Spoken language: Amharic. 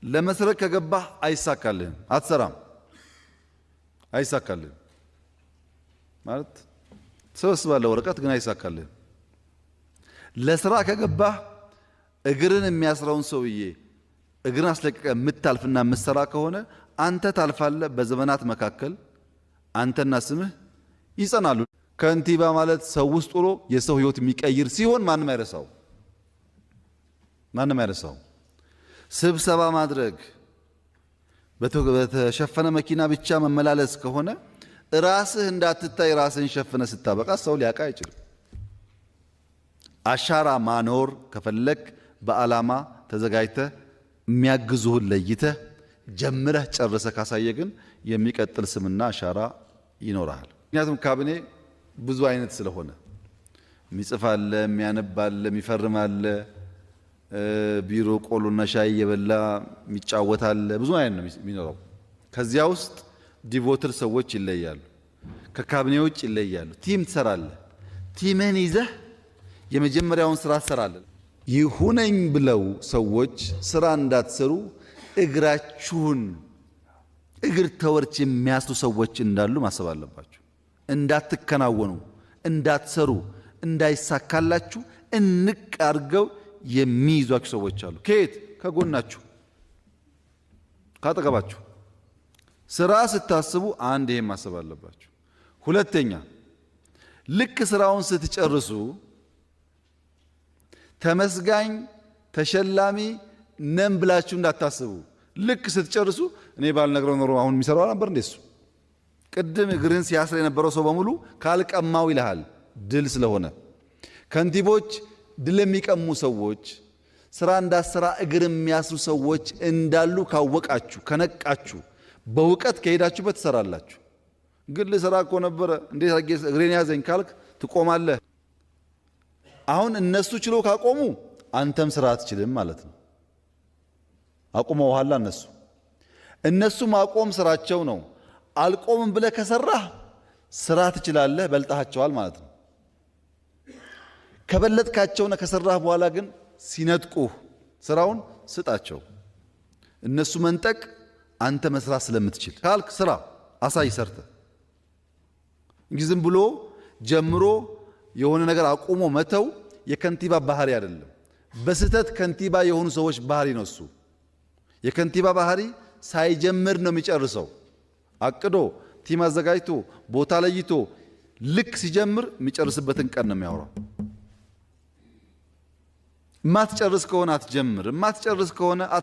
ለመስረቅ ከገባህ አይሳካልህም፣ አትሰራም፣ አይሳካልህም ማለት ትሰበስባለህ ወረቀት ግን አይሳካልህም። ለስራ ከገባህ እግርን የሚያስረውን ሰውዬ እግርን አስለቅቀ የምታልፍና የምትሰራ ከሆነ አንተ ታልፋለህ። በዘመናት መካከል አንተና ስምህ ይጸናሉ። ከንቲባ ማለት ሰው ውስጥ ጥሎ የሰው ህይወት የሚቀይር ሲሆን ማንም አይረሳው፣ ማንም አይረሳው። ስብሰባ ማድረግ በተሸፈነ መኪና ብቻ መመላለስ ከሆነ ራስህ እንዳትታይ ራስህን ሸፍነ ስታበቃ ሰው ሊያውቅ አይችልም። አሻራ ማኖር ከፈለክ በዓላማ ተዘጋጅተህ የሚያግዙህን ለይተህ ጀምረህ ጨርሰህ ካሳየ ግን የሚቀጥል ስምና አሻራ ይኖርሃል። ምክንያቱም ካቢኔ ብዙ አይነት ስለሆነ የሚጽፍ አለ፣ የሚያነብ አለ፣ የሚፈርም አለ፣ ቢሮ ቆሎና ሻይ እየበላ የሚጫወት አለ። ብዙ አይነት ነው የሚኖረው። ከዚያ ውስጥ ዲቮትድ ሰዎች ይለያሉ፣ ከካቢኔዎች ይለያሉ። ቲም ትሰራለህ። ቲምህን ይዘህ የመጀመሪያውን ስራ ትሰራለህ። ይሁነኝ ብለው ሰዎች ስራ እንዳትሰሩ እግራችሁን እግር ተወርች የሚያስቱ ሰዎች እንዳሉ ማሰብ አለባችሁ። እንዳትከናወኑ፣ እንዳትሰሩ፣ እንዳይሳካላችሁ እንቅ አድርገው የሚይዟችሁ ሰዎች አሉ። ከየት? ከጎናችሁ፣ ካጠገባችሁ። ስራ ስታስቡ አንድ ይሄን ማሰብ አለባችሁ። ሁለተኛ ልክ ስራውን ስትጨርሱ ተመስጋኝ ተሸላሚ ነን ብላችሁ እንዳታስቡ። ልክ ስትጨርሱ እኔ ባልነግረው ኖሮ አሁን የሚሰራው ነበር እንደሱ። ቅድም እግርን ሲያስር የነበረው ሰው በሙሉ ካልቀማው ይልሃል። ድል ስለሆነ ከንቲቦች ድል የሚቀሙ ሰዎች፣ ስራ እንዳሰራ እግር የሚያስሩ ሰዎች እንዳሉ ካወቃችሁ፣ ከነቃችሁ፣ በእውቀት ከሄዳችሁበት ትሰራላችሁ። ግን ልሰራ እኮ ነበረ እንዴት አድርጌ እግሬን ያዘኝ ካልክ ትቆማለህ። አሁን እነሱ ችሎ ካቆሙ አንተም ስራ አትችልም ማለት ነው። አቁመውሃል። እነሱ ማቆም ስራቸው ነው። አልቆምም ብለህ ከሰራህ ስራ ትችላለህ፣ በልጣቸዋል ማለት ነው። ከበለጥካቸውና ከሰራህ በኋላ ግን ሲነጥቁህ ስራውን ስጣቸው። እነሱ መንጠቅ አንተ መስራት ስለምትችል ካልክ ስራ አሳይ ሰርተህ እንጂ ዝም ብሎ ጀምሮ የሆነ ነገር አቁሞ መተው የከንቲባ ባህሪ አይደለም። በስህተት ከንቲባ የሆኑ ሰዎች ባህሪ ነው እሱ። የከንቲባ ባህሪ ሳይጀምር ነው የሚጨርሰው። አቅዶ ቲም አዘጋጅቶ ቦታ ለይቶ ልክ ሲጀምር የሚጨርስበትን ቀን ነው የሚያወራው። ማትጨርስ ከሆነ አትጀምር፣ ማትጨርስ ከሆነ